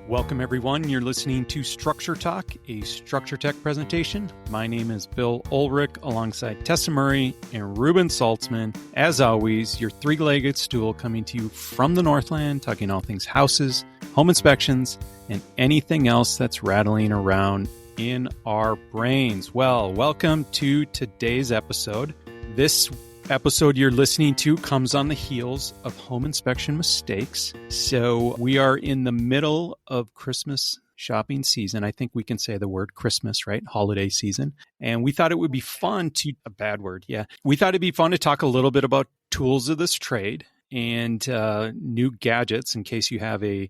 Welcome, everyone. You're listening to Structure Talk, a Structure Tech presentation. My name is Bill Ulrich, alongside Tessa Murray and Reuben Saltzman. As always, your three-legged stool coming to you from the Northland, talking all things houses, home inspections, and anything else that's rattling around in our brains. Well, welcome to today's episode. This episode you're listening to comes on the heels of home inspection mistakes. So we are in the middle of Christmas shopping season. I think we can say the word Christmas, right? Holiday season. And we thought it would be fun to, a bad word, yeah. We thought it'd be fun to talk a little bit about tools of this trade and new gadgets in case you have a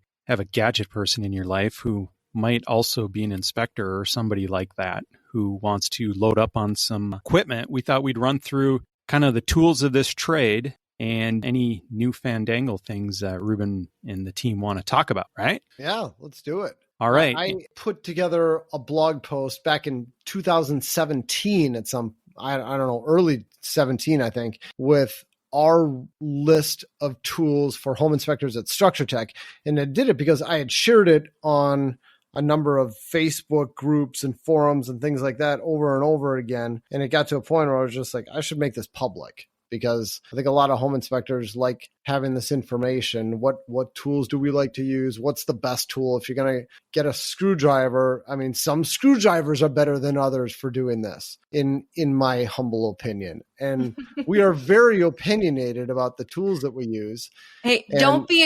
gadget person in your life who might also be an inspector or somebody like that who wants to load up on some equipment. We thought we'd run through kind of the tools of this trade and any new fandangle things that Reuben and the team want to talk about, right? Yeah, let's do it. All right. I put together a blog post back in 2017 at some, I don't know, early 17, I think, with our list of tools for home inspectors at Structure Tech. And I did it because I had shared it on a number of Facebook groups and forums and things like that over and over again. And it got to a point where I was just like, I should make this public because I think a lot of home inspectors like having this information. What tools do we like to use? What's the best tool? If you're going to get a screwdriver, I mean, some screwdrivers are better than others for doing this, in my humble opinion. And we are very opinionated about the tools that we use. Hey, don't be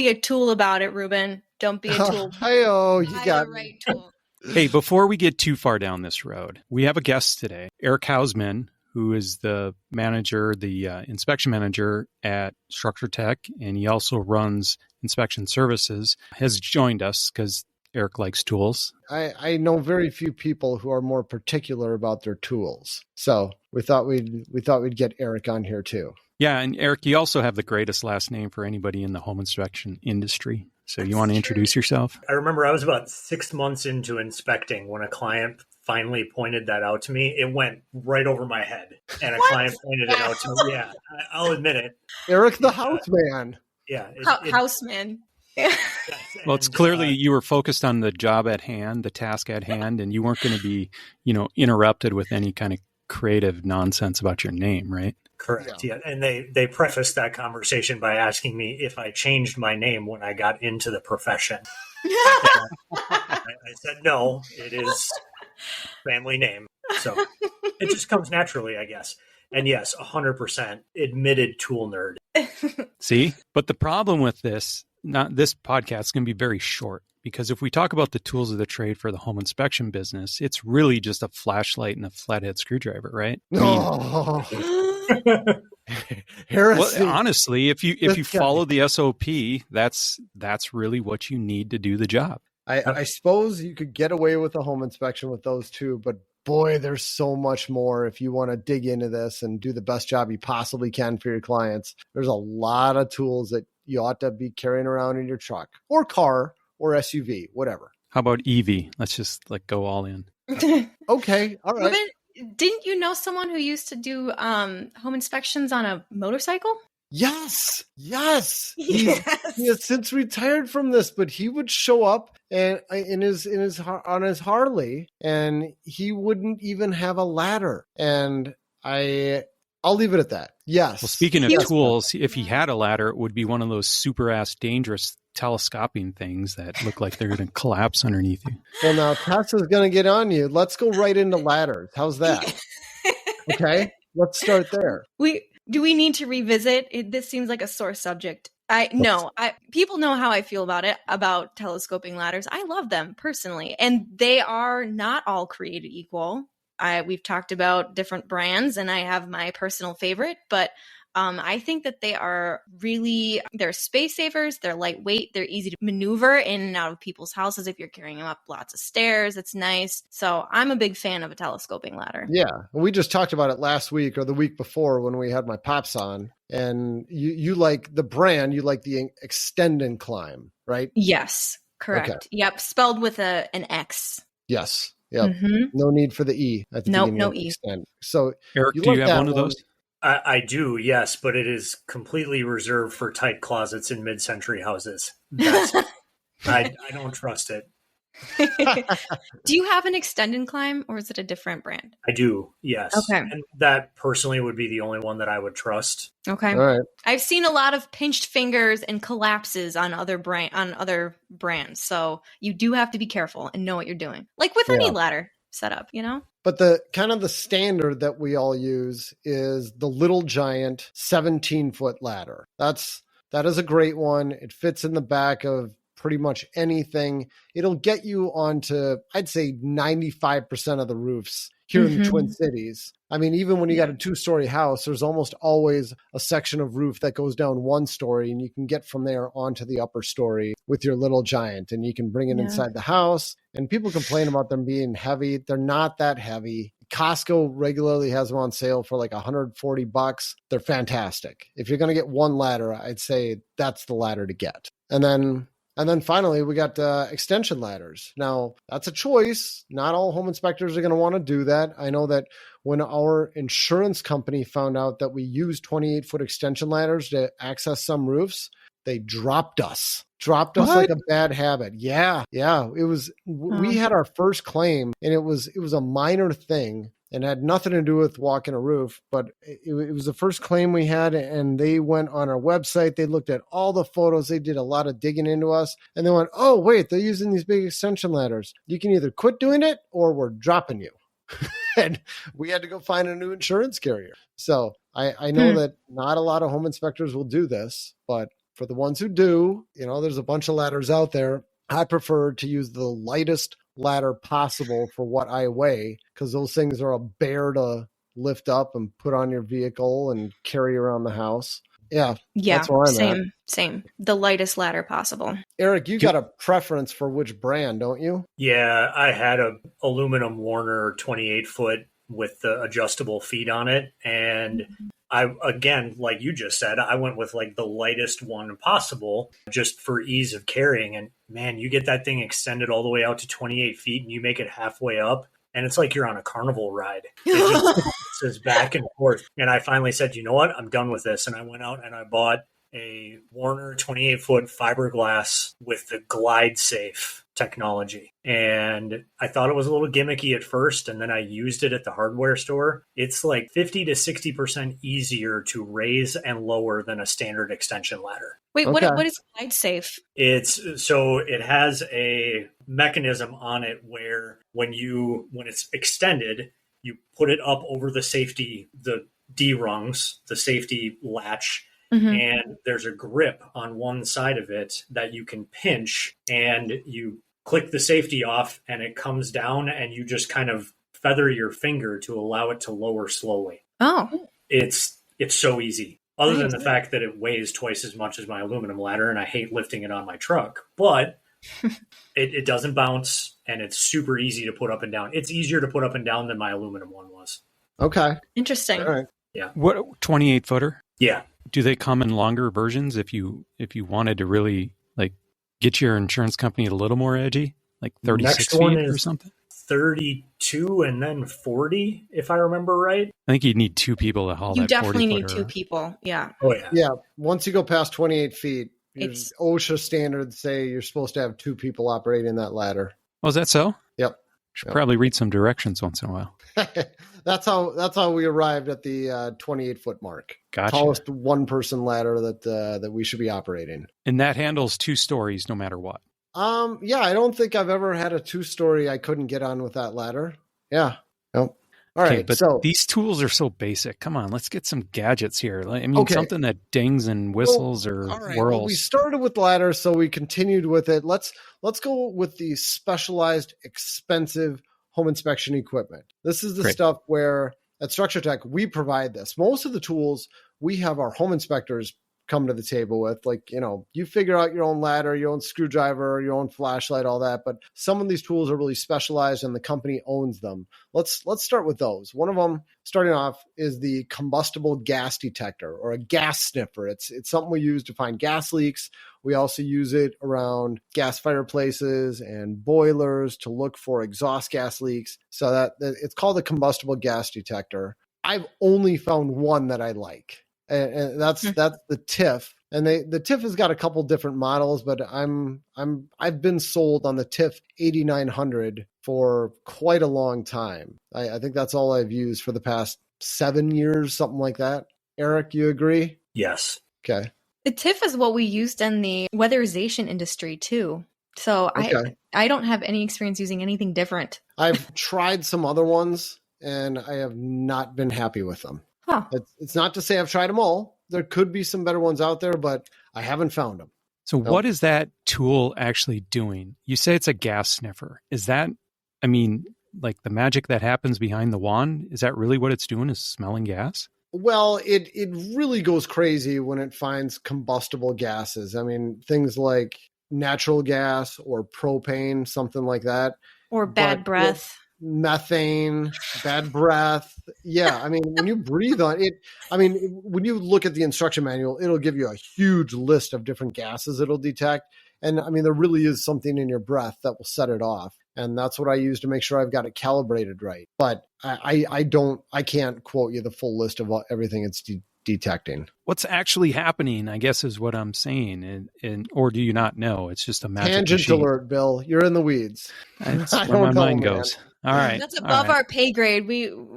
a tool about it, Reuben. Don't be a tool. You got the right tool. Hey, before we get too far down this road, we have a guest today, Eric Houseman, who is the manager, the inspection manager at Structure Tech, and he also runs inspection services, has joined us because Eric likes tools. I know very few people who are more particular about their tools. So we thought we'd get Eric on here too. Yeah, and Eric, you also have the greatest last name for anybody in the home inspection industry. So you want to introduce yourself? I remember I was about 6 months into inspecting when a client finally pointed that out to me. It went right over my head. And a client pointed it out to me. Yeah, I'll admit it. Eric the Houseman. Yeah. Houseman. Well, it's clearly you were focused on the job at hand, the task at hand, and you weren't going to be, interrupted with any kind of creative nonsense about your name, right? Correct. Yeah. And they prefaced that conversation by asking me if I changed my name when I got into the profession. I said, no, it is family name. So it just comes naturally, I guess. And yes, 100% admitted tool nerd. See, but the problem with this podcast is going to be very short. Because if we talk about the tools of the trade for the home inspection business, it's really just a flashlight and a flathead screwdriver, right? Well, honestly, if you follow the SOP, that's really what you need to do the job. I suppose you could get away with a home inspection with those two, but boy, there's so much more if you want to dig into this and do the best job you possibly can for your clients. There's a lot of tools that you ought to be carrying around in your truck or car or SUV, whatever. How about EV? Let's just go all in. Okay, all right. Reuben, didn't you know someone who used to do home inspections on a motorcycle? Yes. He has since retired from this, but he would show up and on his Harley, and he wouldn't even have a ladder. And I'll leave it at that. Yes. Well, speaking of tools, if he had a ladder, it would be one of those super ass dangerous telescoping things that look like they're going to collapse underneath you. Well, now Tessa's going to get on you. Let's go right into ladders. How's that? Okay, let's start there. Do we need to revisit it? This seems like a sore subject. People know how I feel about telescoping ladders. I love them personally, and they are not all created equal. We've talked about different brands, and I have my personal favorite, but I think that they're space savers, they're lightweight, they're easy to maneuver in and out of people's houses if you're carrying them up lots of stairs. It's nice. So I'm a big fan of a telescoping ladder. Yeah. We just talked about it last week or the week before when we had my pops on, and you like the brand, you like the Xtend+Climb, right? Yes, correct. Okay. Yep. Spelled with an X. Yes. Yep. Mm-hmm. No need for the E at the beginning. No E. Extend. So Eric, do you have one of those? I do, yes, but it is completely reserved for tight closets in mid-century houses. I don't trust it. Do you have an Xtend+Climb or is it a different brand? I do, yes. Okay. And that personally would be the only one that I would trust. Okay. All right. I've seen a lot of pinched fingers and collapses on other brands. So you do have to be careful and know what you're doing. Like with any ladder setup, you know? But the kind of the standard that we all use is the Little Giant 17-foot ladder. That is a great one. It fits in the back of pretty much anything. It'll get you onto, I'd say, 95% of the roofs here in the Twin Cities. I mean, even when you got a 2-story house, there's almost always a section of roof that goes down 1 story, and you can get from there onto the upper story with your Little Giant, and you can bring it inside the house. And people complain about them being heavy. They're not that heavy. Costco regularly has them on sale for like $140. They're fantastic. If you're going to get one ladder, I'd say that's the ladder to get. And then finally, we got extension ladders. Now, that's a choice. Not all home inspectors are going to want to do that. I know that when our insurance company found out that we use 28-foot extension ladders to access some roofs, they dropped us like a bad habit. Yeah. It was, we had our first claim, and it was a minor thing and had nothing to do with walking a roof, but it was the first claim we had, and they went on our website. They looked at all the photos. They did a lot of digging into us, and they went, oh, wait, they're using these big extension ladders. You can either quit doing it or we're dropping you. And we had to go find a new insurance carrier. So I know that not a lot of home inspectors will do this, but for the ones who do, there's a bunch of ladders out there. I prefer to use the lightest ladder possible for what I weigh, because those things are a bear to lift up and put on your vehicle and carry around the house. Yeah. That's where I'm at. Same. The lightest ladder possible. Eric, you got a preference for which brand, don't you? Yeah, I had a aluminum Werner 28-foot with the adjustable feet on it. And I, again, like you just said, I went with like the lightest one possible just for ease of carrying. And man, you get that thing extended all the way out to 28 feet and you make it halfway up, and it's like you're on a carnival ride. It just says back and forth. And I finally said, you know what? I'm done with this. And I went out and I bought a Werner 28-foot fiberglass with the Glidesafe technology. And I thought it was a little gimmicky at first, and then I used it at the hardware store. It's like 50 to 60% easier to raise and lower than a standard extension ladder. Wait, what is Glidesafe? It has a mechanism on it where when it's extended, you put it up over the D rungs, the safety latch, and there's a grip on one side of it that you can pinch, and you click the safety off and it comes down, and you just kind of feather your finger to allow it to lower slowly. Oh. It's so easy. Other than the fact that it weighs twice as much as my aluminum ladder, and I hate lifting it on my truck, but it doesn't bounce, and it's super easy to put up and down. It's easier to put up and down than my aluminum one was. Okay. Interesting. All right. Yeah. What 28-footer? Yeah. Do they come in longer versions if you wanted to really like get your insurance company a little more edgy, like 36 feet or something? 32 and then 40, if I remember right. I think you'd need 2 people to haul that 40-footer. You definitely need 2 people. Yeah. Oh, yeah. Yeah. Once you go past 28 feet, OSHA standards say you're supposed to have 2 people operating that ladder. Oh, is that so? Yep. Should probably read some directions once in a while. That's how we arrived at the 28-foot mark. Gotcha. Tallest one-person ladder that we should be operating. And that handles 2 stories no matter what. Yeah, I don't think I've ever had a 2-story I couldn't get on with that ladder. Yeah. Nope. All right. But so these tools are so basic. Come on, let's get some gadgets here. I mean, something that dings and whistles or whirls. Well, we started with ladders, so we continued with it. Let's go with the specialized, expensive home inspection equipment. This is the stuff where at Structure Tech, we provide this. Most of the tools we have our home inspectors come to the table with, like, you figure out your own ladder, your own screwdriver, your own flashlight, all that. But some of these tools are really specialized and the company owns them. Let's start with those. One of them, starting off, is the combustible gas detector, or a gas sniffer. It's something we use to find gas leaks. We also use it around gas fireplaces and boilers to look for exhaust gas leaks. So that it's called a combustible gas detector. I've only found one that I like. And that's the TIFF, And the TIFF has got a couple different models, but I've been sold on the TIFF 8900 for quite a long time. I think that's all I've used for the past 7 years, something like that. Eric, you agree? Yes. Okay. The TIFF is what we used in the weatherization industry too. So Okay. I don't have any experience using anything different. I've tried some other ones and I have not been happy with them. Huh. It's not to say I've tried them all. There could be some better ones out there, but I haven't found them. So what is that tool actually doing? You say it's a gas sniffer. Is that, I mean, like the magic that happens behind the wand? Is that really what it's doing, is smelling gas? Well, it really goes crazy when it finds combustible gases. I mean, things like natural gas or propane, something like that. Or bad breath. Methane, bad breath. Yeah. I mean, when you breathe on it, I mean, when you look at the instruction manual, it'll give you a huge list of different gases it'll detect. And I mean, there really is something in your breath that will set it off. And that's what I use to make sure I've got it calibrated right. But I can't quote you the full list of everything it's detecting. What's actually happening, I guess, is what I'm saying. And or do you not know? It's just a magic Tangent machine. alert, Bill. You're in the weeds. That's I where my don't know, mind man. goes. All right. That's above our pay grade.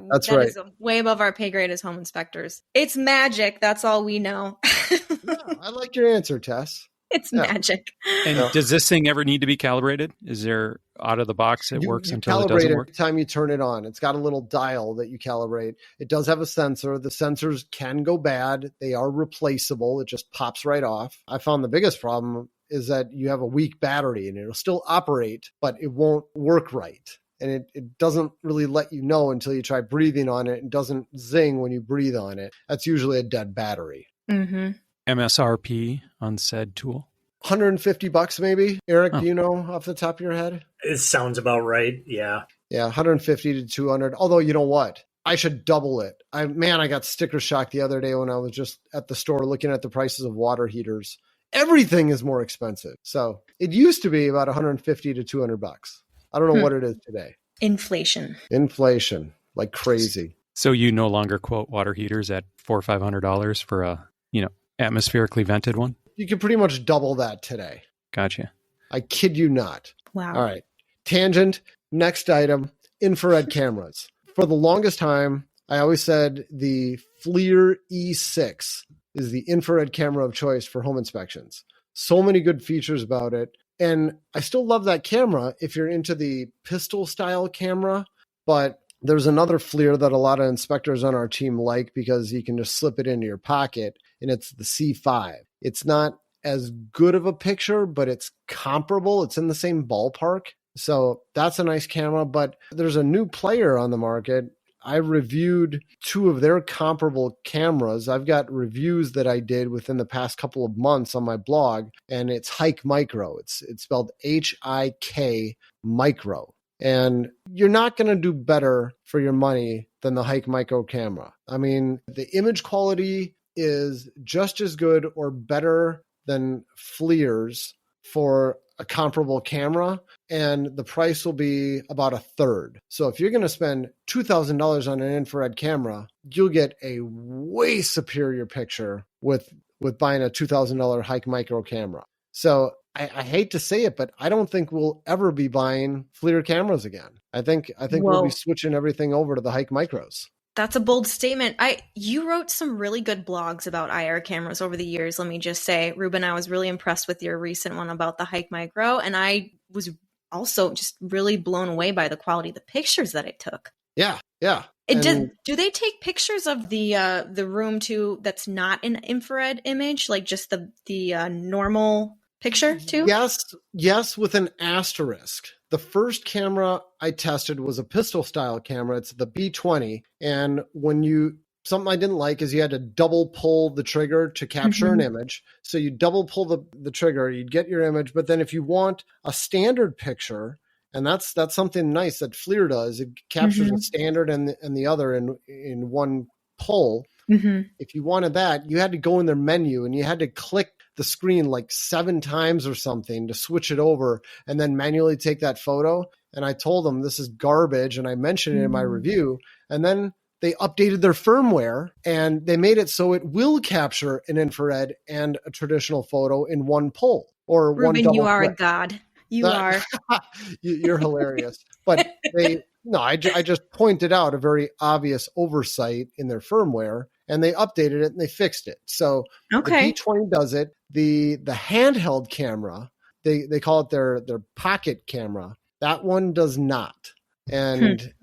That's that right. is way above our pay grade as home inspectors. It's magic. That's all we know. Yeah, I like your answer, Tess. It's magic. And does this thing ever need to be calibrated? Is there out of the box it works until it doesn't work? Every time you turn it on. It's got a little dial that you calibrate. It does have a sensor. The sensors can go bad. They are replaceable. It just pops right off. I found the biggest problem is that you have a weak battery and it'll still operate, but it won't work right. And it doesn't really let you know until you try breathing on it. It doesn't zing when you breathe on it. That's usually a dead battery. Mm-hmm. MSRP on said tool? $150 maybe. Eric, do you know off the top of your head? It sounds about right. Yeah. Yeah, 150 to 200. Although, you know what? I should double it. I got sticker shock the other day when I was just at the store looking at the prices of water heaters. Everything is more expensive. So it used to be about 150 to 200 bucks. I don't know what it is today. Inflation, like crazy. So you no longer quote water heaters at $400 or $500 for a, atmospherically vented one? You can pretty much double that today. Gotcha. I kid you not. Wow. All right. Tangent. Next item, infrared cameras. For the longest time, I always said the FLIR E6 is the infrared camera of choice for home inspections. So many good features about it. And I still love that camera if you're into the pistol style camera, but there's another FLIR that a lot of inspectors on our team like because you can just slip it into your pocket, and it's the C5. It's not as good of a picture, but it's comparable. It's in the same ballpark. So that's a nice camera, but there's a new player on the market. I reviewed 2 of their comparable cameras. I've got reviews that I did within the past couple of months on my blog, and it's HIKMICRO. It's spelled HIK micro. And you're not going to do better for your money than the HIKMICRO camera. I mean, the image quality is just as good or better than FLIR's for a comparable camera, and the price will be about a third. So if you're going to spend $2,000 on an infrared camera, you'll get a way superior picture with buying a $2,000 HIKMICRO camera. So I hate to say it, but I don't think we'll ever be buying FLIR cameras again. I think we'll be switching everything over to the HIKMICROs. That's a bold statement. You wrote some really good blogs about IR cameras over the years. Let me just say, Reuben, I was really impressed with your recent one about the HIKMICRO, and I was also just really blown away by the quality of the pictures that it took. Yeah. Do they take pictures of the room too that's not an infrared image, like just the normal picture too? Yes, with an asterisk. The first camera I tested was a pistol style camera. It's the B20. And something I didn't like is you had to double pull the trigger to capture an image. So you double pull the trigger, you'd get your image. But then if you want a standard picture, and that's something nice that FLIR does, it captures a standard and the other in one pull. If you wanted that, you had to go in their menu and you had to click the screen like 7 times or something to switch it over and then manually take that photo. And I told them this is garbage, and I mentioned it in my review. And then they updated their firmware and they made it so it will capture an infrared and a traditional photo in one pull or Reuben, one double you are click. a god. You are. You're hilarious. But I just pointed out a very obvious oversight in their firmware, and they updated it and they fixed it. So Okay. the B20 does it. The handheld camera, they call it their pocket camera. That one does not. And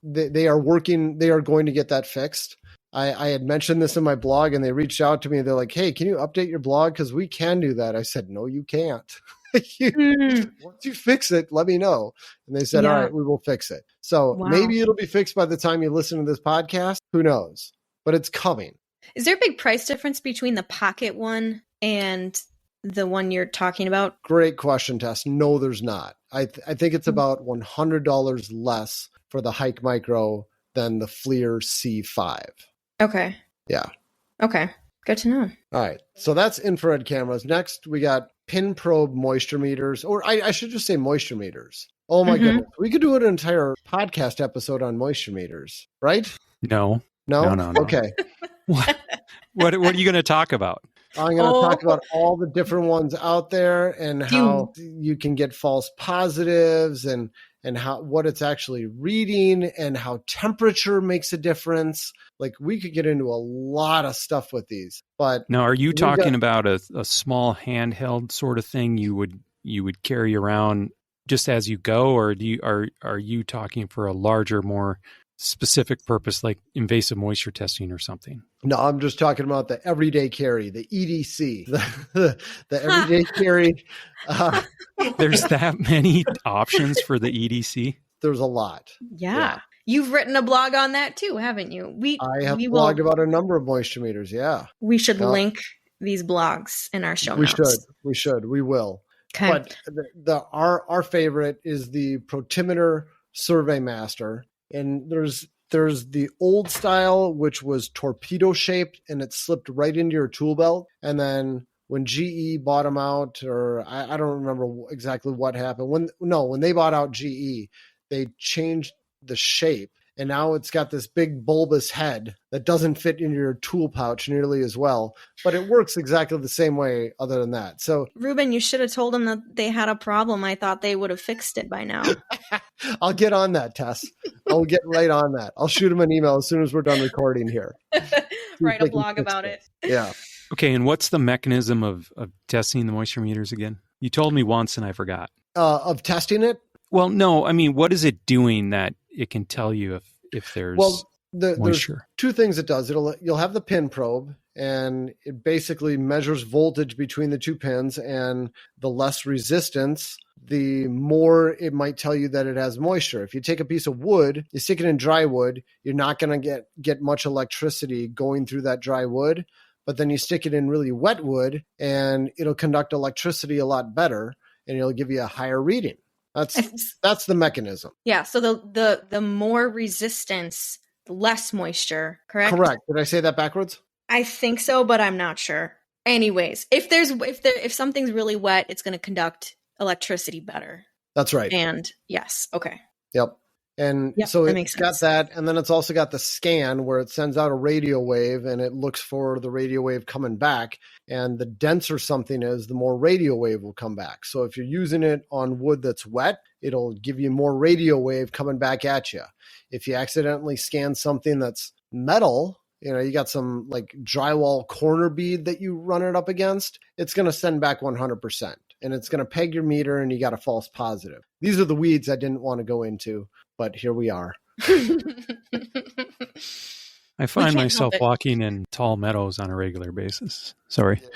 they are going to get that fixed. I had mentioned this in my blog, and they reached out to me. They're like, hey, can you update your blog? Because we can do that. I said, no, you can't. Once you fix it, let me know. And they said, all right, we will fix it. So maybe it'll be fixed by the time you listen to this podcast. Who knows? But it's coming. Is there a big price difference between the pocket one and the one you're talking about? Great question, Tess. No, there's not. I think it's about $100 less for the HIKMICRO than the FLIR C5. Okay. Yeah. Okay. Good to know. All right. So that's infrared cameras. Next, we got pin probe moisture meters, or I should just say moisture meters. Oh my goodness. We could do an entire podcast episode on moisture meters, right? No. Okay. What are you going to talk about? I'm going to talk about all the different ones out there and how you can get false positives and what it's actually reading and how temperature makes a difference. Like, we could get into a lot of stuff with these. But now, are you talking about a small handheld sort of thing you would carry around just as you go, or are you talking for a larger, more specific purpose like invasive moisture testing or something? No, I'm just talking about the everyday carry, the EDC, the everyday carry. There's that many options for the EDC? There's a lot. Yeah. You've written a blog on that too, haven't you? I have blogged about a number of moisture meters, yeah. We should link these blogs in our show notes. We should. We will. Okay. But our favorite is the Protimeter Survey Master. And there's the old style, which was torpedo shaped and it slipped right into your tool belt. And then when GE bought them out, or I don't remember exactly what happened. When they bought out GE, they changed the shape. And now it's got this big bulbous head that doesn't fit into your tool pouch nearly as well. But it works exactly the same way other than that. So, Reuben, you should have told them that they had a problem. I thought they would have fixed it by now. I'll get on that, Tess. I'll get right on that. I'll shoot them an email as soon as we're done recording here. Write a blog about it. Yeah. Okay, and what's the mechanism of testing the moisture meters again? You told me once and I forgot. Of testing it? Well, no. I mean, what is it doing that it can tell you if there's moisture? There's two things it does. You'll have the pin probe, and it basically measures voltage between the two pins, and the less resistance, the more it might tell you that it has moisture. If you take a piece of wood, you stick it in dry wood, you're not going to get much electricity going through that dry wood. But then you stick it in really wet wood, and it'll conduct electricity a lot better, and it'll give you a higher reading. That's the mechanism. Yeah. So the more resistance, the less moisture. Correct. Correct. Did I say that backwards? I think so, but I'm not sure. Anyways, if something's really wet, it's going to conduct electricity better. That's right. And yes. Okay. Yep. And so it's got that, and then it's also got the scan where it sends out a radio wave and it looks for the radio wave coming back. And the denser something is, the more radio wave will come back. So if you're using it on wood that's wet, it'll give you more radio wave coming back at you. If you accidentally scan something that's metal, you got some like drywall corner bead that you run it up against, it's going to send back 100%. And it's going to peg your meter and you got a false positive. These are the weeds I didn't want to go into, but here we are. I find myself walking in tall meadows on a regular basis. Sorry. Yeah.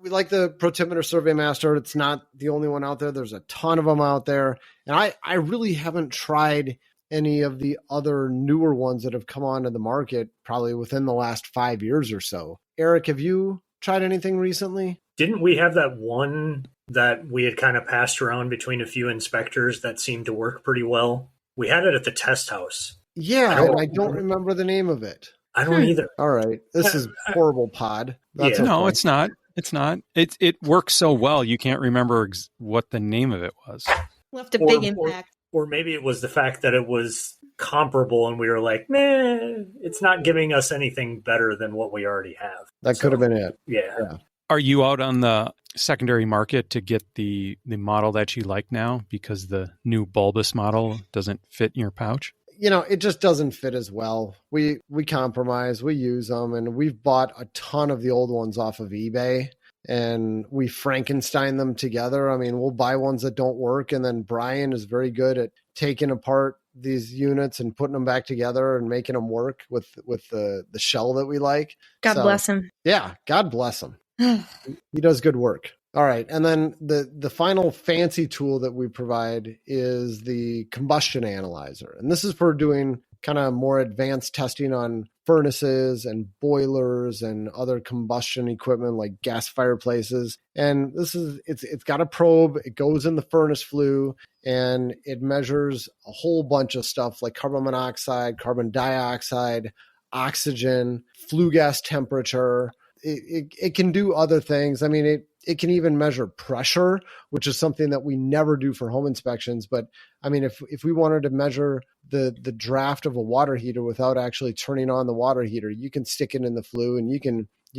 We like the Protimeter Survey Master. It's not the only one out there. There's a ton of them out there. And I really haven't tried any of the other newer ones that have come onto the market probably within the last 5 years or so. Eric, have you tried anything recently? Didn't we have that one that we had kind of passed around between a few inspectors that seemed to work pretty well? We had it at the test house. Yeah, I don't remember the name of it. I don't either. All right. This is horrible pod. That's okay. No, it's not. It's not. It works so well, you can't remember what the name of it was. Left a big impact. Or maybe it was the fact that it was comparable, and we were like, nah, it's not giving us anything better than what we already have. That could have been it. Yeah. Are you out on the secondary market to get the model that you like now because the new bulbous model doesn't fit in your pouch? It just doesn't fit as well. We compromise, we use them, and we've bought a ton of the old ones off of eBay, and we Frankenstein them together. I mean, we'll buy ones that don't work, and then Brian is very good at taking apart these units and putting them back together and making them work with the shell that we like. God bless him. Yeah, God bless him. He does good work. All right. And then the final fancy tool that we provide is the combustion analyzer. And this is for doing kind of more advanced testing on furnaces and boilers and other combustion equipment like gas fireplaces. And it's got a probe. It goes in the furnace flue and it measures a whole bunch of stuff like carbon monoxide, carbon dioxide, oxygen, flue gas temperature. It can do other things. I mean, it can even measure pressure, which is something that we never do for home inspections. But I mean, if we wanted to measure the draft of a water heater without actually turning on the water heater, you can stick it in the flue and you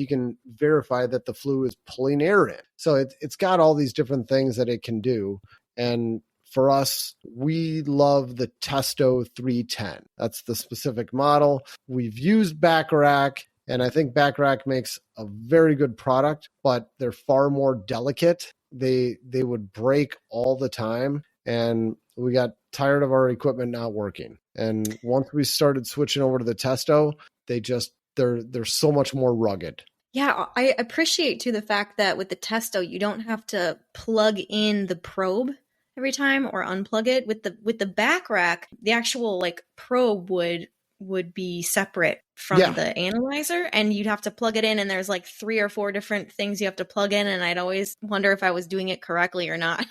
can verify that the flue is pulling air in. So it's got all these different things that it can do. And for us, we love the Testo 310. That's the specific model. We've used Bacharach. And I think Bacharach makes a very good product, but they're far more delicate. They would break all the time. And we got tired of our equipment not working. And once we started switching over to the Testo, they're so much more rugged. Yeah, I appreciate too the fact that with the Testo, you don't have to plug in the probe every time or unplug it. With the Bacharach, the actual probe would be separate from the analyzer, and you'd have to plug it in, and there's 3 or 4 different things you have to plug in, and I'd always wonder if I was doing it correctly or not.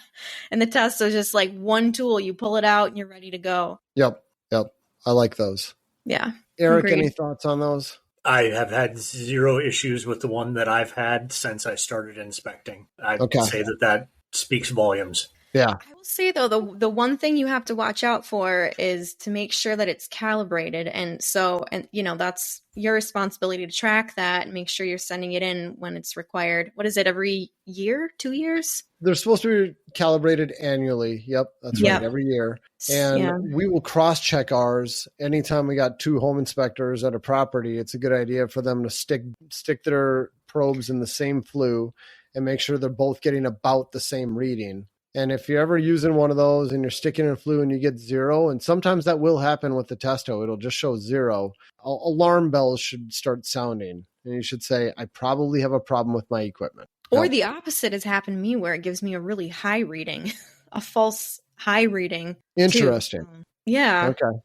And the test was just one tool, you pull it out and you're ready to go. Yep. I like those. Yeah. Eric, Agreed. any thoughts on those? I have had 0 issues with the one that I've had since I started inspecting. I'd say that speaks volumes. Yeah. I will say though, the one thing you have to watch out for is to make sure that it's calibrated. And that's your responsibility to track that and make sure you're sending it in when it's required. What is it, every year, 2 years? They're supposed to be calibrated annually. Yep. That's right. Every year. And we will cross-check ours anytime we got 2 home inspectors at a property. It's a good idea for them to stick their probes in the same flue and make sure they're both getting about the same reading. And if you're ever using one of those and you're sticking in a flue and you get 0, and sometimes that will happen with the Testo, it'll just show 0. Alarm bells should start sounding. And you should say, I probably have a problem with my equipment. Or the opposite has happened to me where it gives me a really high reading, a false high reading. Interesting. Too. Yeah. Okay.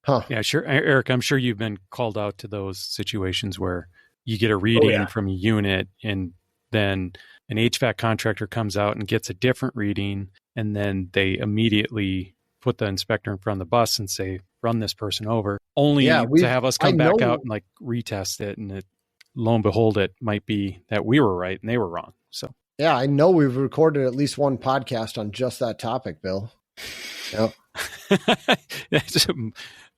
Huh. Yeah, sure. Eric, I'm sure you've been called out to those situations where you get a reading from a unit and then an HVAC contractor comes out and gets a different reading, and then they immediately put the inspector in front of the bus and say, run this person over, only to have us come back out and retest it. And lo and behold, it might be that we were right and they were wrong. So, yeah, I know we've recorded at least one podcast on just that topic, Bill. Yep.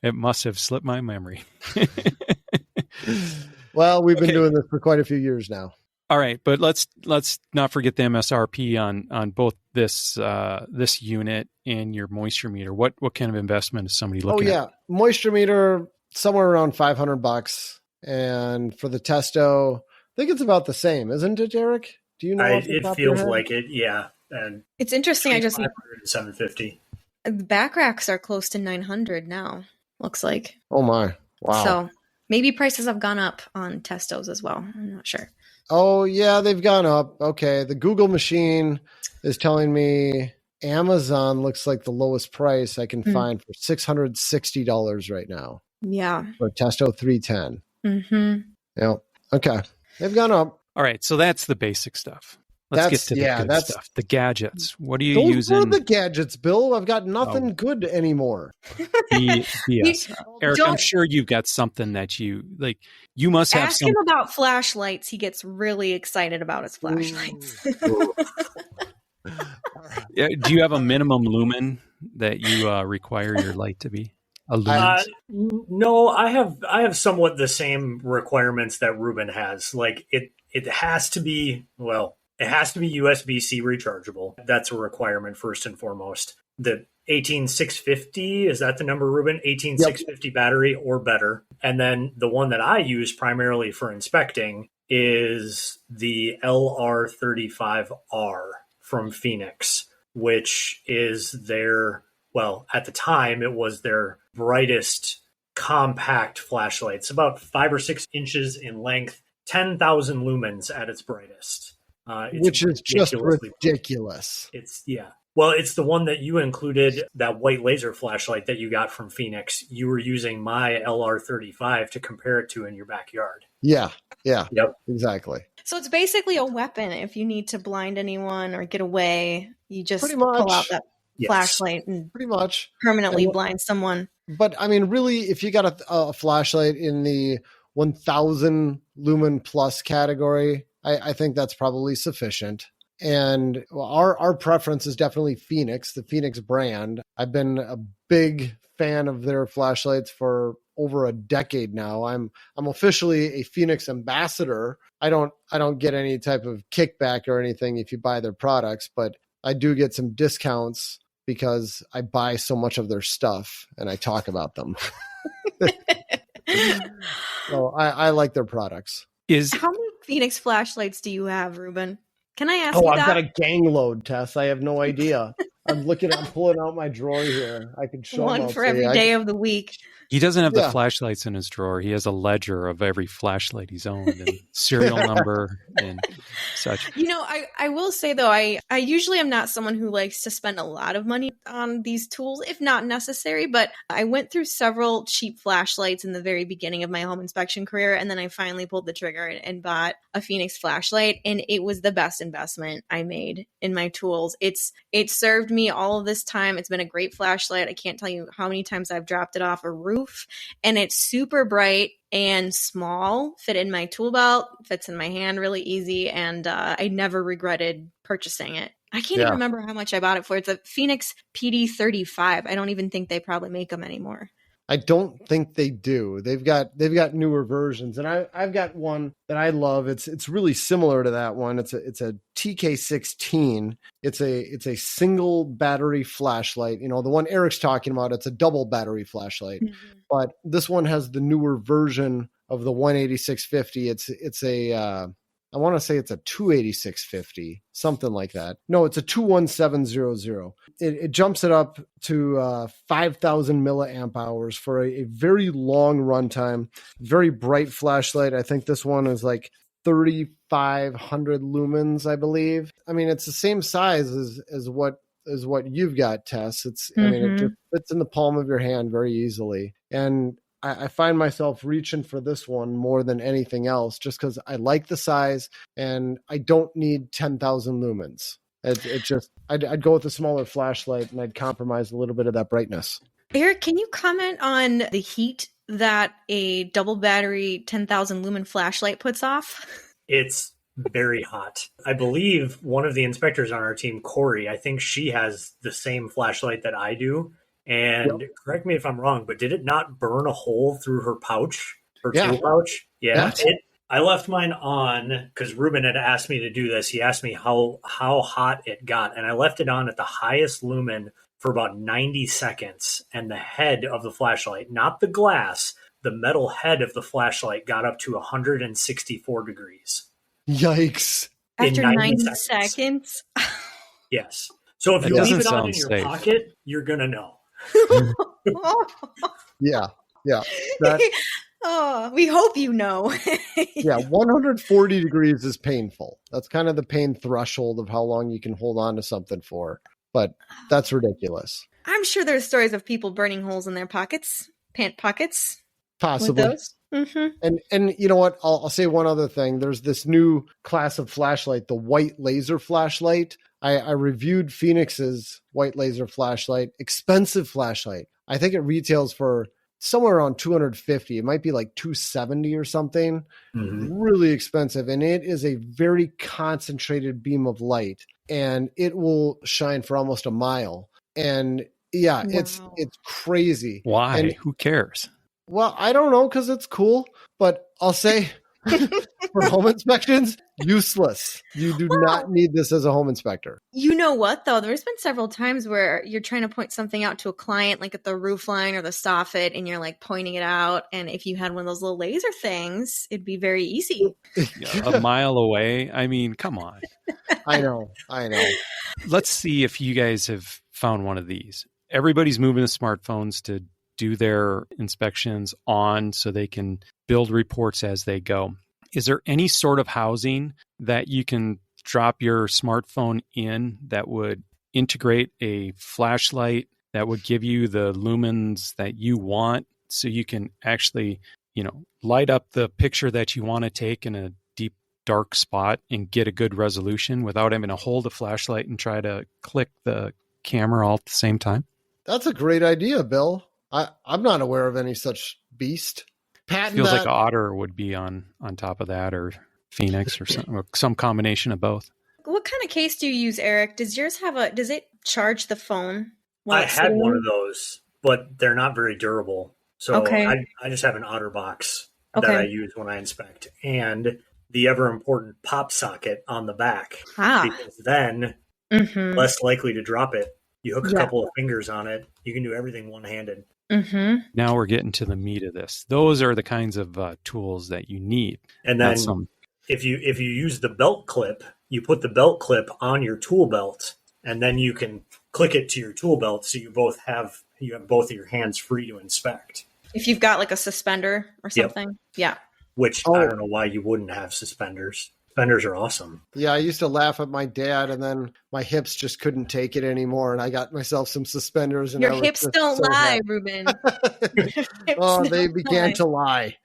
It must have slipped my memory. Well, we've been doing this for quite a few years now. All right, but let's not forget the MSRP on both this unit and your moisture meter. What kind of investment is somebody looking at? Moisture meter somewhere around $500, and for the Testo, I think it's about the same, isn't it, Eric? Do you know? It feels like it, yeah. And it's interesting. I just $750. The Bacharachs are close to 900 now. Looks like. Oh my! Wow. So maybe prices have gone up on Testos as well. I'm not sure. Oh, yeah, they've gone up. Okay, the Google machine is telling me Amazon looks like the lowest price I can find for $660 right now. Yeah. For Testo 310. Mm-hmm. Yeah. Okay. They've gone up. All right, so that's the basic stuff. Let's get to the good stuff. The gadgets. What are you using? Those were the gadgets, Bill. I've got nothing good anymore. Yes. Eric, I'm sure you've got something that you like. You must have. Ask him about flashlights. He gets really excited about his flashlights. Do you have a minimum lumen that you require your light to be? a lumens? No, I have somewhat the same requirements that Reuben has. Like it has to be, well, it has to be USB-C rechargeable. That's a requirement first and foremost. The 18650, is that the number, Reuben? 18650 battery or better. And then the one that I use primarily for inspecting is the LR35R from Phoenix, which is their, well, at the time it was their brightest compact flashlight. It's about 5 or 6 inches in length, 10,000 lumens at its brightest. Which is just ridiculous. Well, it's the one that you included, that white laser flashlight that you got from Phoenix. You were using my LR35 to compare it to in your backyard. Yeah. Yep. Exactly. So it's basically a weapon. If you need to blind anyone or get away, you just Pretty much. pull out that flashlight and pretty much permanently blind someone. But I mean, really, if you got a flashlight in the 1,000 lumen plus category, I think that's probably sufficient. And our preference is definitely Phoenix, the Phoenix brand. I've been a big fan of their flashlights for over a decade now. I'm officially a Phoenix ambassador. I don't get any type of kickback or anything if you buy their products, but I do get some discounts because I buy so much of their stuff and I talk about them. So I like their products. How many Phoenix flashlights do you have, Reuben? Can I ask you that? I've got a gang load, Tess. I have no idea. I'm pulling out my drawer here. I can show one for every day of the week. He doesn't have the flashlights in his drawer. He has a ledger of every flashlight he's owned and serial number and such. You know, I will say, though, I usually am not someone who likes to spend a lot of money on these tools, if not necessary. But I went through several cheap flashlights in the very beginning of my home inspection career. And then I finally pulled the trigger and bought a Phoenix flashlight. And it was the best investment I made in my tools. It served me all of this time. It's been a great flashlight. I can't tell you how many times I've dropped it off a roof. And it's super bright and small, fit in my tool belt, fits in my hand really easy. And I never regretted purchasing it. I can't even remember how much I bought it for. It's a Phoenix PD35. I don't even think they probably make them anymore. I don't think they do. They've got newer versions, and I've got one that I love. It's really similar to that one. It's a TK16. It's a single battery flashlight. You know, the one Eric's talking about, it's a double battery flashlight. Mm-hmm. But this one has the newer version of the 18650. It's a I want to say it's a 28650, something like that. No, it's a 21700. It jumps it up to 5,000 milliamp hours for a very long runtime, very bright flashlight. I think this one is like 3,500 lumens, I believe. I mean, it's the same size as what you've got, Tess. I mean, it just fits in the palm of your hand very easily. And I find myself reaching for this one more than anything else, just because I like the size and I don't need 10,000 lumens. I'd go with a smaller flashlight and I'd compromise a little bit of that brightness. Eric, can you comment on the heat that a double battery 10,000 lumen flashlight puts off? It's very hot. I believe one of the inspectors on our team, Corey, I think she has the same flashlight that I do. And correct me if I'm wrong, but did it not burn a hole through her pouch, tool pouch? Yeah. I left mine on because Reuben had asked me to do this. He asked me how hot it got, and I left it on at the highest lumen for about 90 seconds. And the head of the flashlight, not the glass, the metal head of the flashlight got up to 164 degrees. Yikes. After 90 seconds? Yes. So if you leave it on in your pocket, you're going to know. Yeah. We hope you know. 140 degrees is painful. That's kind of the pain threshold of how long you can hold on to something for. But that's ridiculous. I'm sure there's stories of people burning holes in their pockets, pant pockets. Possibly. With those. Mm-hmm. And you know what? I'll say one other thing. There's this new class of flashlight, the white laser flashlight. I reviewed Phoenix's white laser flashlight, expensive flashlight. I think it retails for somewhere around $250. It might be like $270 or something. Mm-hmm. Really expensive. And it is a very concentrated beam of light, and it will shine for almost a mile. And Yeah, Wow. it's crazy. Why? And, Who cares? well, I don't know, because it's cool, but I'll say for home inspections, useless. You do not need this as a home inspector. You know what, though? There's been several times where you're trying to point something out to a client, like at the roof line or the soffit, and you're like pointing it out. And if you had one of those little laser things, it'd be very easy. A mile away. I mean, come on. I know. Let's see if you guys have found one of these. Everybody's moving to smartphones to do their inspections on so they can build reports as they go. Is there any sort of housing that you can drop your smartphone in that would integrate a flashlight that would give you the lumens that you want, so you can actually, light up the picture that you want to take in a deep, dark spot and get a good resolution without having to hold a flashlight and try to click the camera all at the same time? That's a great idea, Bill. I'm not aware of any such beast. Patent Feels that. like Otter would be on top of that, or Phoenix, or some combination of both. What kind of case do you use, Eric? Does yours does it charge the phone? I had one of those, but they're not very durable. So I just have an Otter box that I use when I inspect, and the ever important pop socket on the back, because then less likely to drop it. You hook a couple of fingers on it. You can do everything one-handed. Mm-hmm. Now we're getting to the meat of this. Those are the kinds of tools that you need. And then if you use the belt clip, you put the belt clip on your tool belt, and then you can click it to your tool belt, so you have both of your hands free to inspect. If you've got like a suspender or something. Yeah. Which I don't know why you wouldn't have suspenders. Suspenders are awesome. Yeah, I used to laugh at my dad, and then my hips just couldn't take it anymore, and I got myself some suspenders. And your hips don't lie, Reuben. They began to lie.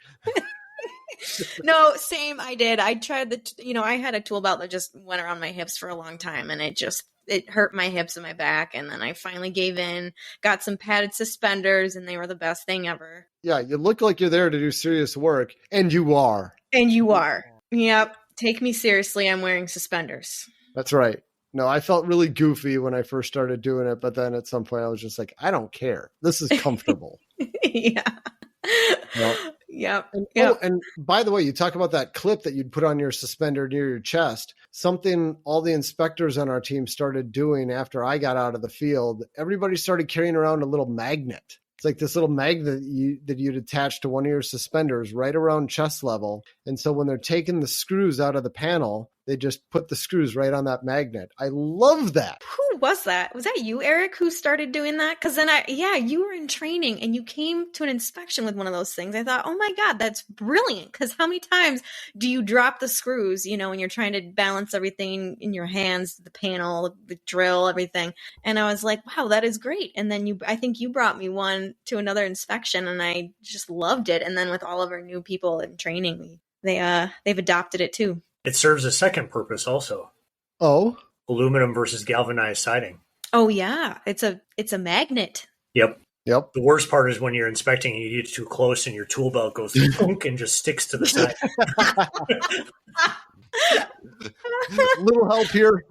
No, same. I did. I tried I had a tool belt that just went around my hips for a long time, and it hurt my hips and my back. And then I finally gave in, got some padded suspenders, and they were the best thing ever. Yeah, you look like you're there to do serious work, and you are. And you are. Yep. Take me seriously. I'm wearing suspenders. That's right. No, I felt really goofy when I first started doing it, but then at some point I was just like, I don't care. This is comfortable. Yeah. Yep. And by the way, you talk about that clip that you'd put on your suspender near your chest. Something all the inspectors on our team started doing after I got out of the field. Everybody started carrying around a little magnet. It's like this little magnet that you'd attach to one of your suspenders right around chest level. And so when they're taking the screws out of the panel, they just put the screws right on that magnet. I love that. Who was that? Was that you, Eric, who started doing that? Because then you were in training and you came to an inspection with one of those things. I thought, oh my God, that's brilliant. Because how many times do you drop the screws, when you're trying to balance everything in your hands, the panel, the drill, everything. And I was like, wow, that is great. And then I think you brought me one to another inspection, and I just loved it. And then with all of our new people in training, they've adopted it too. It serves a second purpose also. Oh? Aluminum versus galvanized siding. Oh yeah, it's a magnet. Yep. The worst part is when you're inspecting and you get too close and your tool belt goes thunk and just sticks to the side. Little help here.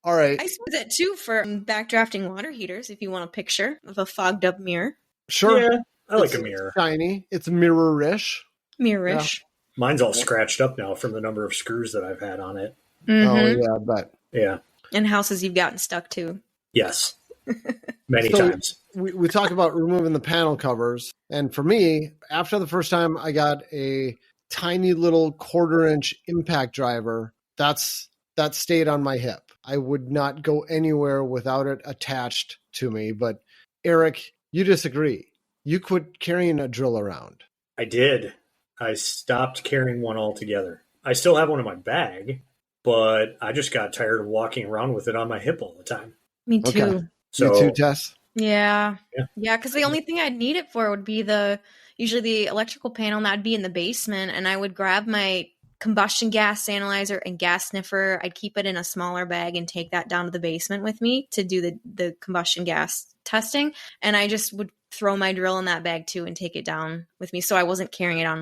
All right. I suppose that too for backdrafting water heaters if you want a picture of a fogged up mirror. Sure. Yeah, I like a mirror. Shiny. It's mirror-ish. Mirror-ish. Yeah. Mine's all scratched up now from the number of screws that I've had on it. Mm-hmm. Oh, yeah, I bet. Yeah. And houses you've gotten stuck to. Yes. Many times. We talk about removing the panel covers. And for me, after the first time I got a tiny little 1/4-inch impact driver, that stayed on my hip. I would not go anywhere without it attached to me. But Eric, you disagree. You quit carrying a drill around. I did. I stopped carrying one altogether. I still have one in my bag, but I just got tired of walking around with it on my hip all the time. Me too. Okay. So, you too, Tess? Yeah. Because the only thing I'd need it for would be usually the electrical panel, and that'd be in the basement. And I would grab my combustion gas analyzer and gas sniffer. I'd keep it in a smaller bag and take that down to the basement with me to do the combustion gas testing. And I just would throw my drill in that bag too and take it down with me. So I wasn't carrying it on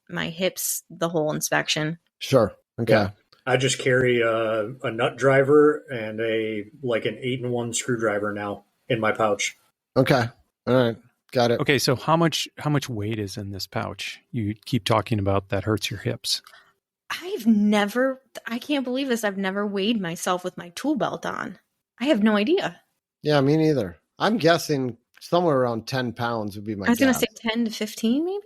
my hips the whole inspection. Sure. Okay. Yeah. I just carry a nut driver and an 8-in-1 screwdriver now in my pouch. Okay. All right. Got it. Okay, so how much weight is in this pouch? You keep talking about that hurts your hips. I can't believe this. I've never weighed myself with my tool belt on. I have no idea. Yeah, me neither. I'm guessing somewhere around 10 pounds would be my guess. I was going to say 10 to 15 maybe?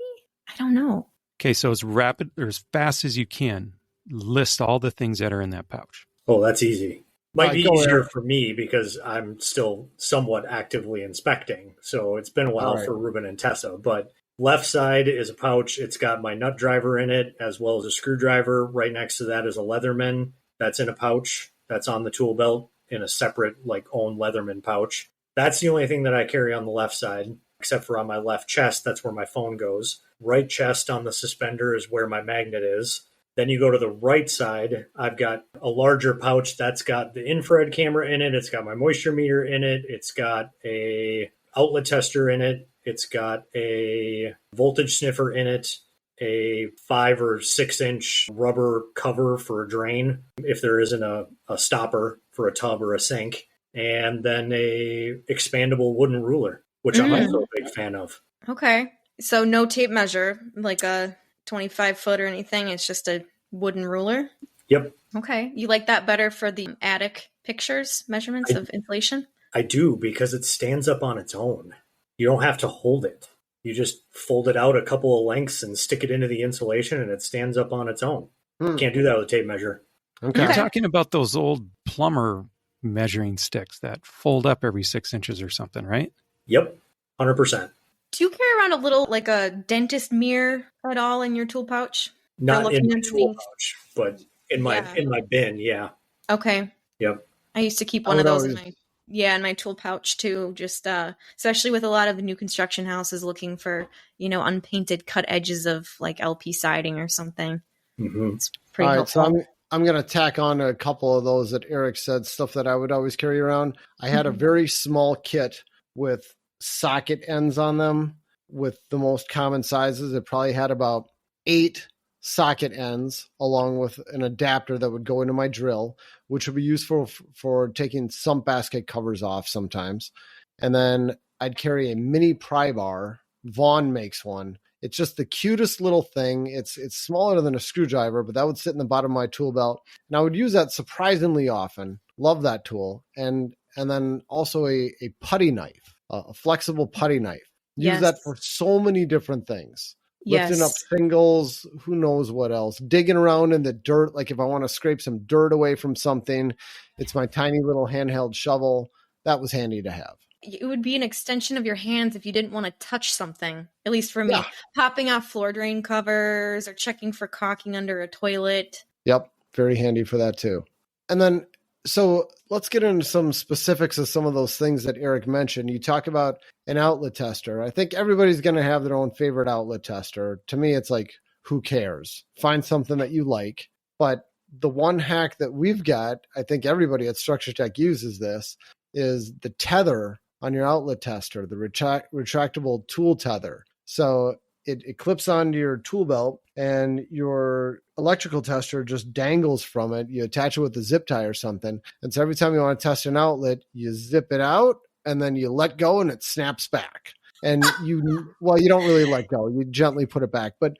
I don't know. Okay, so as rapid or as fast as you can, list all the things that are in that pouch. Oh, that's easy. Might be go easier ahead. for me because I'm still somewhat actively inspecting. So it's been a while for Reuben and Tessa. But left side is a pouch. It's got my nut driver in it as well as a screwdriver. Right next to that is a Leatherman that's in a pouch that's on the tool belt in a separate own Leatherman pouch. That's the only thing that I carry on the left side, except for on my left chest. That's where my phone goes. Right chest on the suspender is where my magnet is. Then you go to the right side, I've got a larger pouch that's got the infrared camera in it. It's got my moisture meter in it. It's got a outlet tester in it. It's got a voltage sniffer in it, a 5 or 6 inch rubber cover for a drain if there isn't a stopper for a tub or a sink, and then a expandable wooden ruler, which I'm also a big fan of. Okay. So no tape measure, like a 25 foot or anything. It's just a wooden ruler. Yep. Okay. You like that better for the attic pictures, measurements of insulation? I do, because it stands up on its own. You don't have to hold it. You just fold it out a couple of lengths and stick it into the insulation and it stands up on its own. Can't do that with a tape measure. Okay. You're talking about those old plumber measuring sticks that fold up every 6 inches or something, right? Yep. 100%. Do you carry around a little, like a dentist mirror at all in your tool pouch? Not in the tool pouch, but in my bin, yeah. Okay. Yep. I used to keep one of those in my tool pouch too, just especially with a lot of the new construction houses looking for, unpainted cut edges of like LP siding or something. Mm-hmm. It's pretty helpful. So I'm going to tack on a couple of those that Eric said, stuff that I would always carry around. I had a very small kit with socket ends on them with the most common sizes. It probably had about 8 socket ends along with an adapter that would go into my drill, which would be useful for taking sump basket covers off sometimes. And then I'd carry a mini pry bar. Vaughn makes one. It's just the cutest little thing. It's smaller than a screwdriver, but that would sit in the bottom of my tool belt. And I would use that surprisingly often. Love that tool. And then also a putty knife, a flexible putty knife. Use that for so many different things. Lifting up singles, who knows what else. Digging around in the dirt, like if I want to scrape some dirt away from something, it's my tiny little handheld shovel. That was handy to have. It would be an extension of your hands if you didn't want to touch something, at least for me. Popping off floor drain covers or checking for caulking under a toilet. Yep, very handy for that too. And then, so let's get into some specifics of some of those things that Eric mentioned. You talk about an outlet tester. I think everybody's going to have their own favorite outlet tester. To me, it's like, who cares? Find something that you like. But the one hack that we've got, I think everybody at Structure Tech uses this, is the tether on your outlet tester, the retractable tool tether. So it clips onto your tool belt and your electrical tester just dangles from it. You attach it with a zip tie or something. And so every time you want to test an outlet, you zip it out and then you let go and it snaps back. And you don't really let go. You gently put it back, but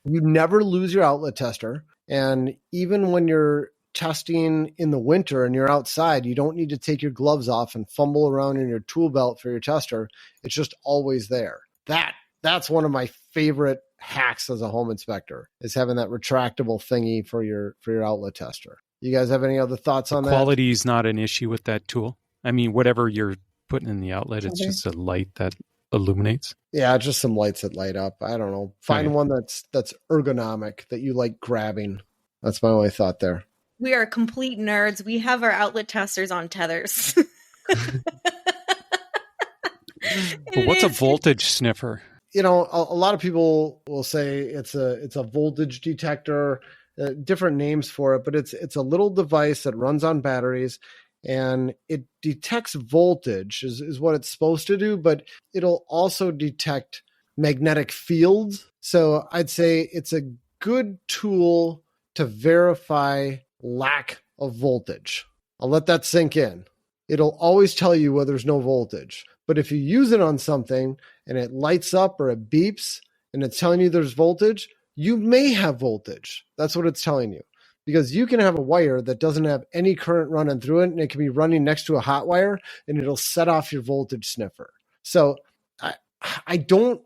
you never lose your outlet tester. And even when you're testing in the winter and you're outside, you don't need to take your gloves off and fumble around in your tool belt for your tester. It's just always there. That's one of my favorite hacks as a home inspector, is having that retractable thingy for your outlet tester. You guys have any other thoughts on that? Quality is not an issue with that tool. I mean, whatever you're putting in the outlet, it's just a light that illuminates. Yeah, just some lights that light up. I don't know. Find one that's ergonomic that you like grabbing. That's my only thought there. We are complete nerds. We have our outlet testers on tethers. But what's a voltage sniffer? A lot of people will say it's a voltage detector, different names for it, but it's a little device that runs on batteries and it detects voltage is what it's supposed to do, but it'll also detect magnetic fields. So I'd say it's a good tool to verify lack of voltage. I'll let that sink in. It'll always tell you where there's no voltage. But if you use it on something and it lights up or it beeps and it's telling you there's voltage, you may have voltage. That's what it's telling you. Because you can have a wire that doesn't have any current running through it, and it can be running next to a hot wire, and it'll set off your voltage sniffer. So I don't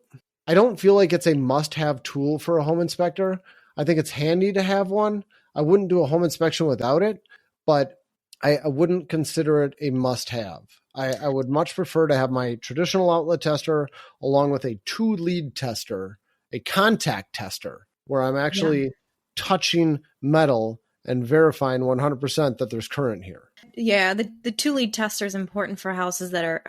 feel like it's a must-have tool for a home inspector. I think it's handy to have one. I wouldn't do a home inspection without it, but I wouldn't consider it a must-have. I would much prefer to have my traditional outlet tester along with a 2-lead tester, a contact tester, where I'm actually touching metal and verifying 100% that there's current here. Yeah, the 2-lead tester is important for houses that are,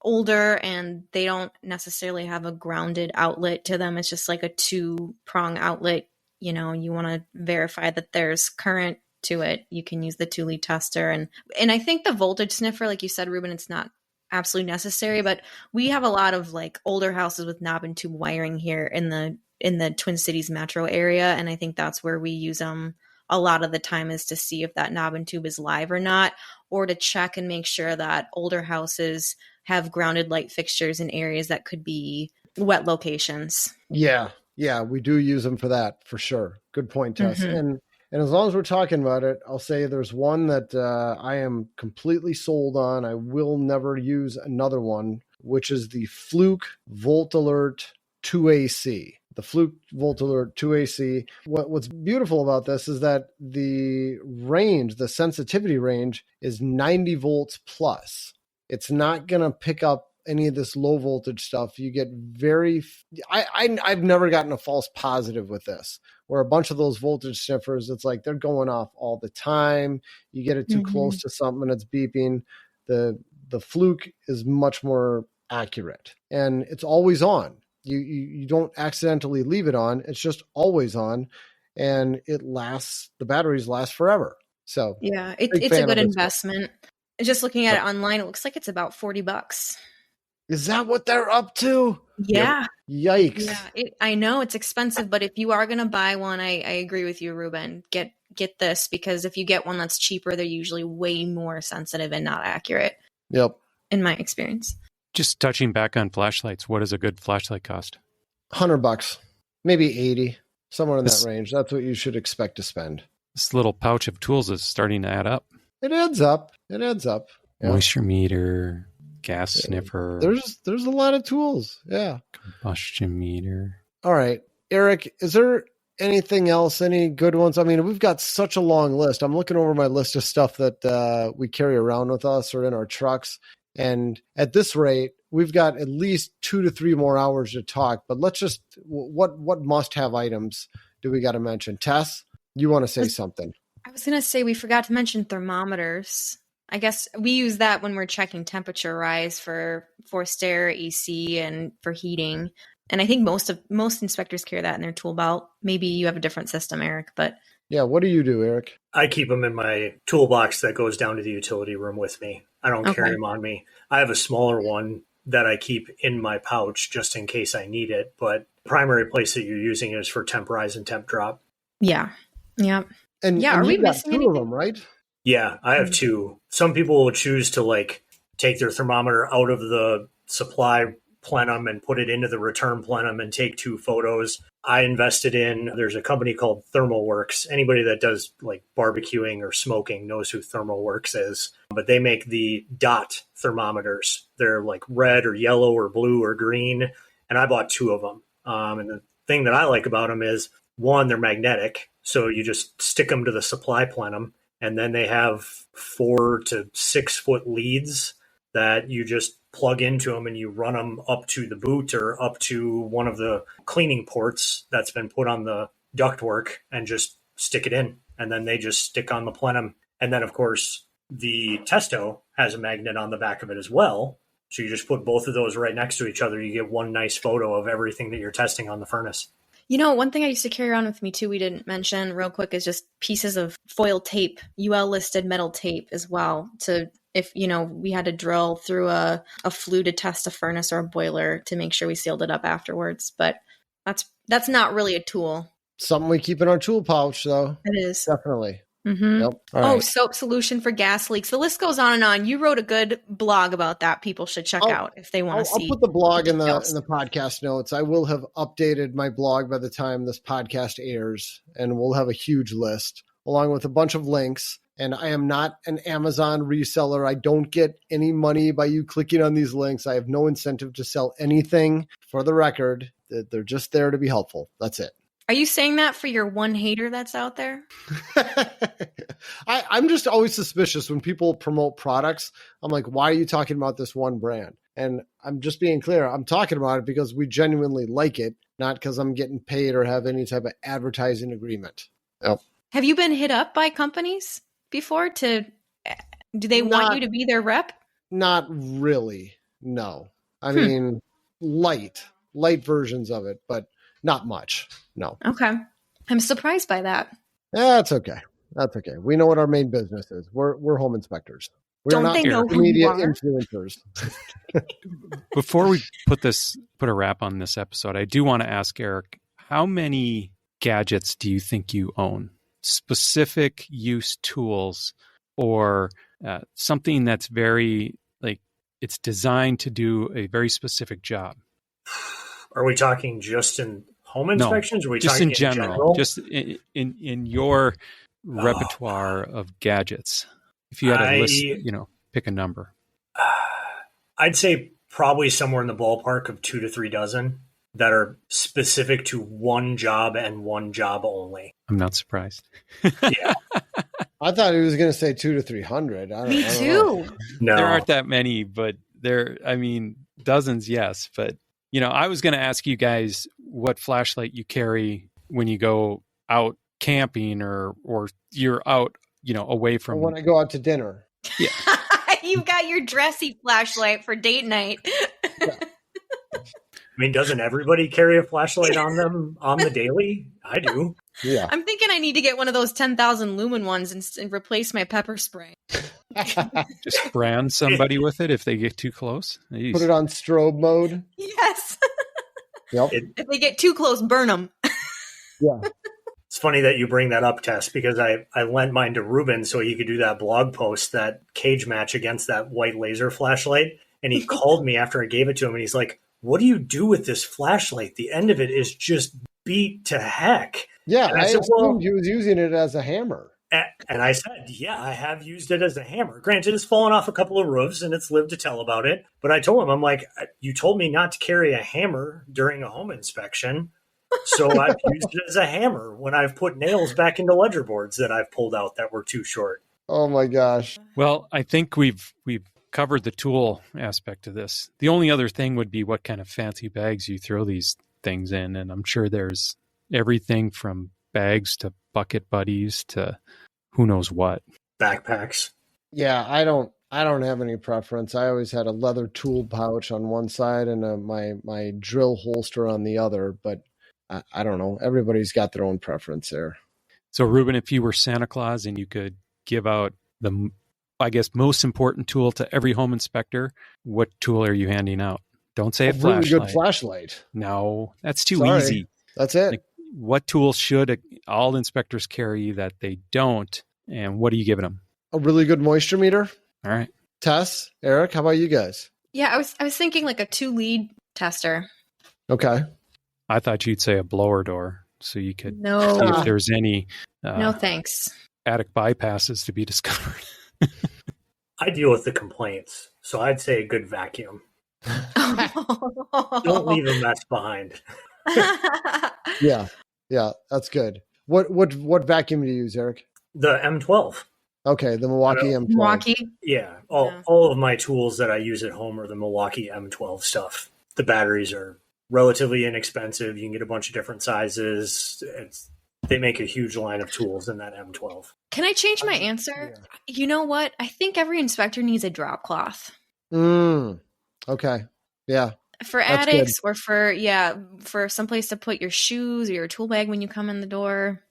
older and they don't necessarily have a grounded outlet to them. It's just like a 2-prong outlet. You want to verify that there's current to it. You can use the 2-lead tester. And I think the voltage sniffer, like you said, Reuben, it's not absolutely necessary, but we have a lot of like older houses with knob and tube wiring here in the Twin Cities metro area. And I think that's where we use them a lot of the time, is to see if that knob and tube is live or not, or to check and make sure that older houses have grounded light fixtures in areas that could be wet locations. Yeah, we do use them for that, for sure. Good point, Tess. Mm-hmm. And as long as we're talking about it, I'll say there's one that I am completely sold on. I will never use another one, which is the Fluke Volt Alert 2AC. The Fluke Volt Alert 2AC. What's beautiful about this is that the range, the sensitivity range, is 90 volts plus. It's not going to pick up any of this low voltage stuff. You get I've never gotten a false positive with this, where a bunch of those voltage sniffers, it's like they're going off all the time. You get it too close to something and it's beeping. The Fluke is much more accurate, and it's always on. You don't accidentally leave it on. It's just always on, and it lasts. The batteries last forever. So yeah, it's a good investment. Just looking at it online, it looks like it's about $40. Is that what they're up to? Yeah. Yikes. Yeah, I know it's expensive, but if you are going to buy one, I agree with you, Reuben. Get this, because if you get one that's cheaper, they're usually way more sensitive and not accurate. Yep. In my experience. Just touching back on flashlights, what does a good flashlight cost? $100, maybe 80, somewhere in that range. That's what you should expect to spend. This little pouch of tools is starting to add up. It adds up. Yeah. Moisture meter, gas sniffer. There's a lot of tools. Yeah. Combustion meter. All right. Eric, is there anything else? Any good ones? I mean, we've got such a long list. I'm looking over my list of stuff that we carry around with us or in our trucks. And at this rate, we've got at least 2 to 3 more hours to talk. But let's just, what must-have items do we got to mention? Tess, you want to say something? I was going to say we forgot to mention thermometers. I guess we use that when we're checking temperature rise for forced air, AC, and for heating. And I think most inspectors carry that in their tool belt. Maybe you have a different system, Eric, but... Yeah, what do you do, Eric? I keep them in my toolbox that goes down to the utility room with me. I don't carry them on me. I have a smaller one that I keep in my pouch just in case I need it. But the primary place that you're using it is for temp rise and temp drop. Yeah. And are we missing two of them, right? Yeah, I have 2. Some people will choose to take their thermometer out of the supply plenum and put it into the return plenum and take 2 photos. I invested there's a company called ThermalWorks. Anybody that does barbecuing or smoking knows who ThermalWorks is. But they make the dot thermometers. They're red or yellow or blue or green. And I bought 2 of them. And the thing that I like about them is, one, they're magnetic. So you just stick them to the supply plenum. And then they have 4 to 6 foot leads that you just plug into them and you run them up to the boot or up to one of the cleaning ports that's been put on the ductwork and just stick it in. And then they just stick on the plenum. And then, of course, the Testo has a magnet on the back of it as well. So you just put both of those right next to each other. You get one nice photo of everything that you're testing on the furnace. One thing I used to carry around with me too, we didn't mention real quick, is just pieces of foil tape, UL listed metal tape as well, to if, we had to drill through a flue to test a furnace or a boiler to make sure we sealed it up afterwards. But that's not really a tool. something we keep in our tool pouch, though. It is. Definitely. Mm-hmm. Yep. All right. Soap solution for gas leaks. The list goes on and on. You wrote a good blog about that. People should check out if they want to see. I'll put the blog in the podcast notes. I will have updated my blog by the time this podcast airs, and we'll have a huge list along with a bunch of links. And I am not an Amazon reseller. I don't get any money by you clicking on these links. I have no incentive to sell anything. For the record, they're just there to be helpful. That's it. Are you saying that for your one hater that's out there? I'm just always suspicious when people promote products. I'm like, why are you talking about this one brand? And I'm just being clear. I'm talking about it because we genuinely like it, not because I'm getting paid or have any type of advertising agreement. Yep. Have you been hit up by companies before? Do they want you to be their rep? Not really. No. I mean, light versions of it, but not much. No. Okay. I'm surprised by that. That's okay. That's okay. We know what our main business is. We're home inspectors. We're Don't they know who media you are? influencers. Before we put a wrap on this episode, I do want to ask Eric, how many gadgets do you think you own? Specific use tools or something that's very, like, it's designed to do a very specific job? Are we talking just in home inspections? Or are we just talking in general? Just in your repertoire of gadgets. If you had a list, pick a number. I'd say probably somewhere in the ballpark of 2 to 3 dozen that are specific to one job and one job only. I'm not surprised. Yeah. I thought he was going to say 200 to 300. Me too. No, there aren't that many, but dozens, yes. But, I was going to ask you guys what flashlight you carry when you go out camping or you're out, away from. Or when I go out to dinner. Yeah. You've got your dressy flashlight for date night. Yeah. I mean, doesn't everybody carry a flashlight on them on the daily? I do. Yeah. I'm thinking I need to get one of those 10,000 lumen ones and replace my pepper spray. Just brand somebody with it if they get too close. Jeez. Put it on strobe mode. Yes. Yep. If they get too close, burn them. Yeah. It's funny that you bring that up, Tess, because I lent mine to Reuben so he could do that blog post, that cage match against that white laser flashlight. And he called me after I gave it to him and he's like, what do you do with this flashlight? The end of it is just beat to heck. Yeah, and I said, assumed he was using it as a hammer. And I said, yeah, I have used it as a hammer. Granted, it's fallen off a couple of roofs and it's lived to tell about it. But I told him, I'm like, you told me not to carry a hammer during a home inspection. So I've used it as a hammer when I've put nails back into ledger boards that I've pulled out that were too short. Oh my gosh. Well, I think we've covered the tool aspect of this. The only other thing would be what kind of fancy bags you throw these things in. And I'm sure there's everything from bags to bucket buddies to who knows what. Backpacks. Yeah, I don't have any preference. I always had a leather tool pouch on one side and my drill holster on the other, but I don't know. Everybody's got their own preference there. So, Reuben, if you were Santa Claus and you could give out the, I guess, most important tool to every home inspector, what tool are you handing out? Don't say a flashlight. Really good flashlight. No, that's too Sorry. easy. That's it. Like, what tool should all inspectors carry that they don't, and what are you giving them? A really good moisture meter. All right. Tess, Eric, how about you guys? Yeah, I was thinking like a 2-lead tester. Okay. I thought you'd say a blower door, so you could see No. if there's any No, thanks. attic bypasses to be discovered. I deal with the complaints, so I'd say a good vacuum. Don't leave a mess behind. Yeah, that's good. What vacuum do you use, Eric? The M12. Okay, the Milwaukee M12. Milwaukee. Yeah, all of my tools that I use at home are the Milwaukee M12 stuff. The batteries are relatively inexpensive. You can get a bunch of different sizes. They make a huge line of tools in that M12. Can I change my answer? Yeah. You know what? I think every inspector needs a drop cloth. Okay. Yeah. For That's attics or for someplace to put your shoes or your tool bag when you come in the door.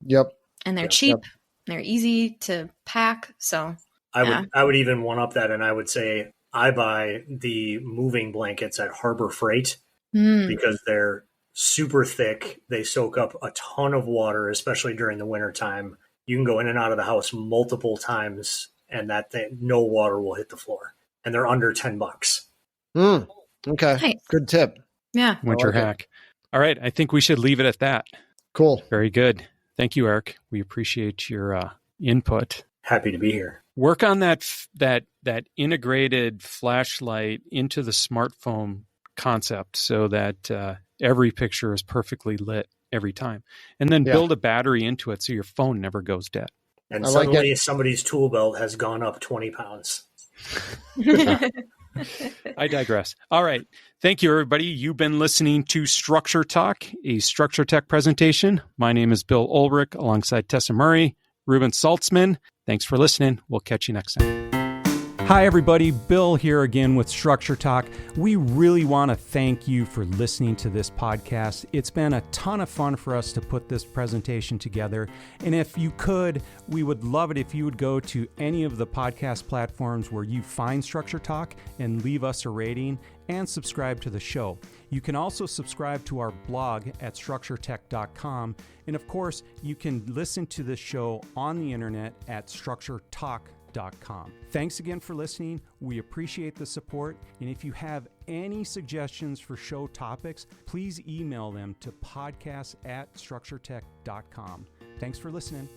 Yep. And they're Yep. cheap. They're easy to pack. So I would even one up that, and I would say I buy the moving blankets at Harbor Freight because they're super thick. They soak up a ton of water, especially during the wintertime. You can go in and out of the house multiple times and no water will hit the floor. And they're under $10. Okay. Nice. Good tip. Yeah. Winter hack. All right. I think we should leave it at that. Cool. Very good. Thank you, Eric. We appreciate your input. Happy to be here. Work on that integrated flashlight into the smartphone concept so that every picture is perfectly lit every time. And then build a battery into it so your phone never goes dead. And suddenly somebody's tool belt has gone up 20 pounds. I digress. All right. Thank you, everybody. You've been listening to Structure Talk, a Structure Tech presentation. My name is Bill Ulrich alongside Tessa Murray, Reuben Saltzman. Thanks for listening. We'll catch you next time. Hi, everybody. Bill here again with Structure Talk. We really want to thank you for listening to this podcast. It's been a ton of fun for us to put this presentation together. And if you could, we would love it if you would go to any of the podcast platforms where you find Structure Talk and leave us a rating and subscribe to the show. You can also subscribe to our blog at structuretech.com. And of course, you can listen to this show on the internet at structuretalk.com. Thanks again for listening. We appreciate the support. And if you have any suggestions for show topics, please email them to podcast@structuretech.com. Thanks for listening.